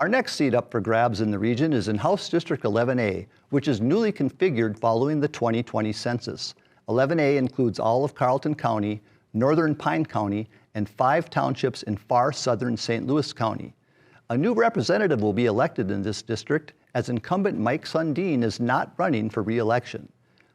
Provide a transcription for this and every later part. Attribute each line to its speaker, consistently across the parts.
Speaker 1: Our next seat up for grabs in the region is in House District 11A, which is newly configured following the 2020 census. 11A includes all of Carleton County, northern Pine County, and 5 townships in far southern St. Louis County. A new representative will be elected in this district, as incumbent Mike Sundin is not running for re-election.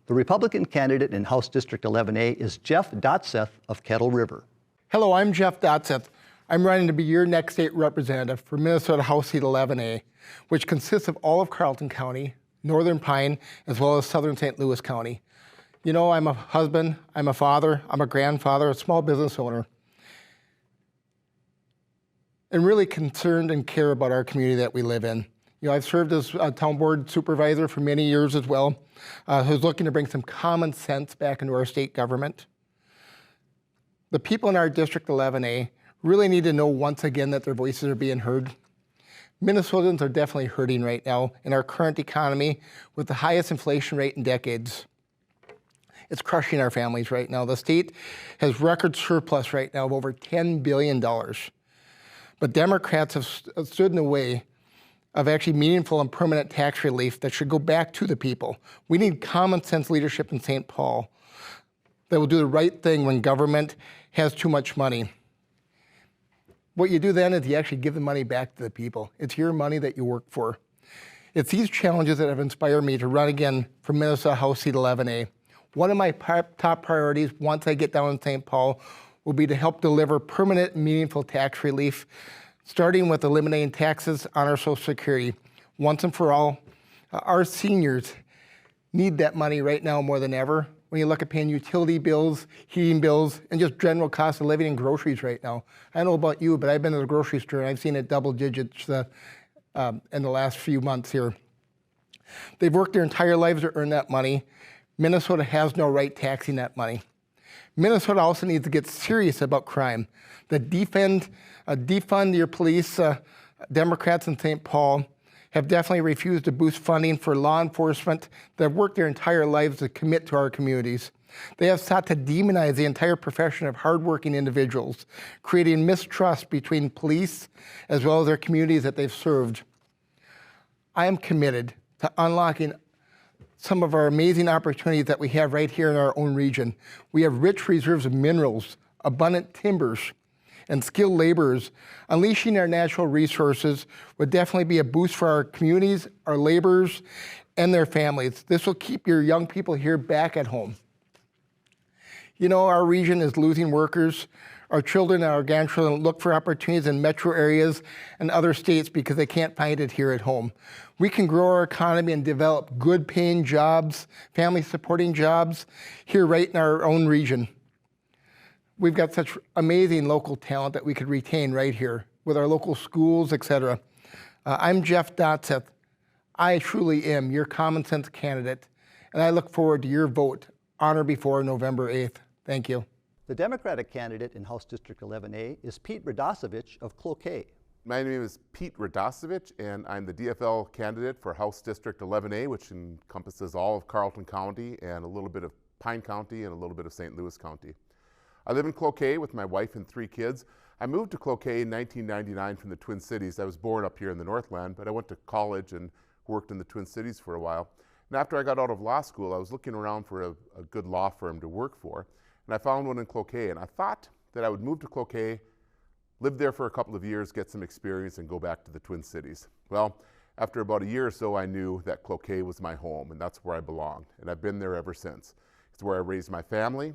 Speaker 1: The Republican candidate in House District 11A is Jeff Dotseth of Kettle River.
Speaker 2: Hello, I'm Jeff Dotseth. I'm running to be your next state representative for Minnesota House Seat 11A, which consists of all of Carleton County, northern Pine, as well as southern St. Louis County. You know, I'm a husband, I'm a father, I'm a grandfather, a small business owner, and really concerned and care about our community that we live in. You know, I've served as a town board supervisor for many years as well, who's looking to bring some common sense back into our state government. The people in our District 11A really need to know once again that their voices are being heard. Minnesotans are definitely hurting right now in our current economy with the highest inflation rate in decades. It's crushing our families right now. The state has record surplus right now of over $10 billion. But Democrats have stood in the way of actually meaningful and permanent tax relief that should go back to the people. We need common sense leadership in St. Paul that will do the right thing when government has too much money. What you do then is you actually give the money back to the people. It's your money that you work for. It's these challenges that have inspired me to run again for Minnesota House Seat 11A. One of my top priorities once I get down in St. Paul will be to help deliver permanent and meaningful tax relief, starting with eliminating taxes on our Social Security once and for all. Our seniors need that money right now more than ever. When you look at paying utility bills, heating bills, and just general cost of living and groceries right now. I don't know about you, but I've been to the grocery store and I've seen it double digits in the last few months here. They've worked their entire lives to earn that money. Minnesota has no right taxing that money. Minnesota also needs to get serious about crime. The defund your police Democrats in St. Paul have definitely refused to boost funding for law enforcement that have worked their entire lives to commit to our communities. They have sought to demonize the entire profession of hardworking individuals, creating mistrust between police as well as their communities that they've served. I am committed to unlocking some of our amazing opportunities that we have right here in our own region. We have rich reserves of minerals, abundant timbers, and skilled laborers. Unleashing our natural resources would definitely be a boost for our communities, our laborers, and their families. This will keep your young people here back at home. You know, our region is losing workers. Our children and our grandchildren look for opportunities in metro areas and other states because they can't find it here at home. We can grow our economy and develop good paying jobs, family supporting jobs here right in our own region. We've got such amazing local talent that we could retain right here with our local schools, etc. I'm Jeff Dotseth. I truly am your common sense candidate, and I look forward to your vote on or before November 8th. Thank you.
Speaker 1: The Democratic candidate in House District 11A is Pete Radosevich of Cloquet.
Speaker 3: My name is Pete Radosevich, and I'm the DFL candidate for House District 11A, which encompasses all of Carleton County and a little bit of Pine County and a little bit of St. Louis County. I live in Cloquet with my wife and 3 kids. I moved to Cloquet in 1999 from the Twin Cities. I was born up here in the Northland, but I went to college and worked in the Twin Cities for a while. And after I got out of law school, I was looking around for a good law firm to work for, and I found one in Cloquet. And I thought that I would move to Cloquet, live there for a couple of years, get some experience, and go back to the Twin Cities. Well, after about a year or so, I knew that Cloquet was my home, and that's where I belonged. And I've been there ever since. It's where I raised my family.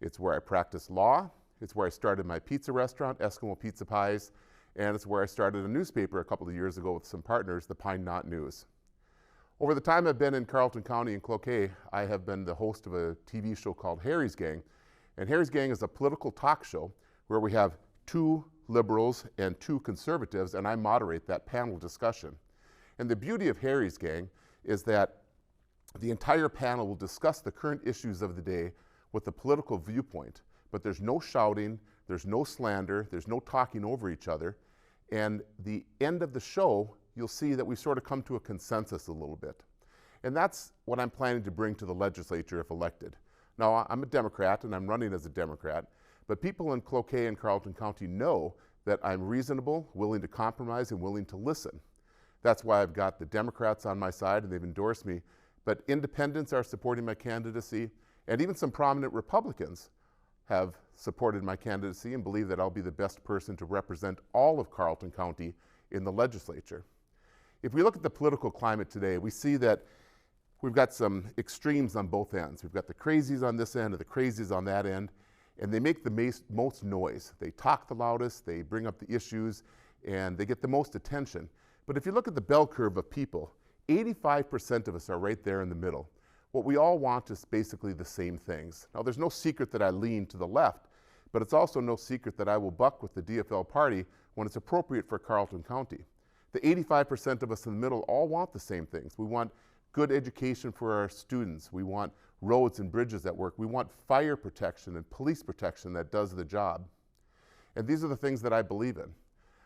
Speaker 3: It's where I practiced law. It's where I started my pizza restaurant, Eskimo Pizza Pies, and it's where I started a newspaper a couple of years ago with some partners, the Pine Knot News. Over the time I've been in Carleton County and Cloquet, I have been the host of a TV show called Harry's Gang. And Harry's Gang is a political talk show where we have 2 liberals and 2 conservatives, and I moderate that panel discussion. And the beauty of Harry's Gang is that the entire panel will discuss the current issues of the day with a political viewpoint, but there's no shouting, there's no slander, there's no talking over each other. And the end of the show, you'll see that we sort of come to a consensus a little bit. And that's what I'm planning to bring to the legislature if elected. Now, I'm a Democrat and I'm running as a Democrat, but people in Cloquet and Carleton County know that I'm reasonable, willing to compromise, and willing to listen. That's why I've got the Democrats on my side and they've endorsed me. But independents are supporting my candidacy, and even some prominent Republicans have supported my candidacy and believe that I'll be the best person to represent all of Carleton County in the legislature. If we look at the political climate today, we see that we've got some extremes on both ends. We've got the crazies on this end and the crazies on that end, and they make the most noise. They talk the loudest, they bring up the issues, and they get the most attention. But if you look at the bell curve of people, 85% of us are right there in the middle. What we all want is basically the same things. Now, there's no secret that I lean to the left, but it's also no secret that I will buck with the DFL party when it's appropriate for Carleton County. The 85% of us in the middle all want the same things. We want good education for our students. We want roads and bridges that work. We want fire protection and police protection that does the job. And these are the things that I believe in.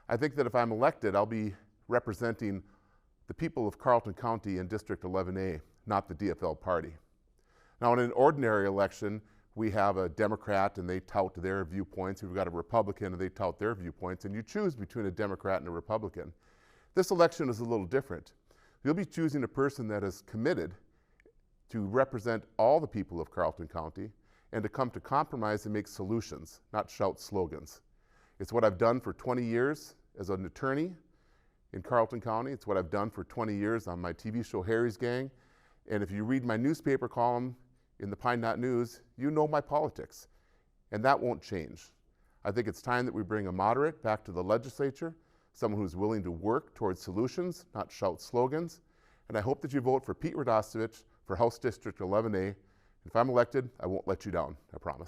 Speaker 3: I think that if I'm elected, I'll be representing the people of Carleton County in District 11A, not the DFL party. Now, in an ordinary election, we have a Democrat and they tout their viewpoints. We've got a Republican and they tout their viewpoints, and you choose between a Democrat and a Republican. This election is a little different. You'll be choosing a person that is committed to represent all the people of Carleton County and to come to compromise and make solutions, not shout slogans. It's what I've done for 20 years as an attorney in Carleton County. It's what I've done for 20 years on my TV show, Harry's Gang. And if you read my newspaper column in the Pine Knot News, you know my politics. And that won't change. I think it's time that we bring a moderate back to the legislature, someone who's willing to work towards solutions, not shout slogans. And I hope that you vote for Pete Radosevich for House District 11A. If I'm elected, I won't let you down, I promise.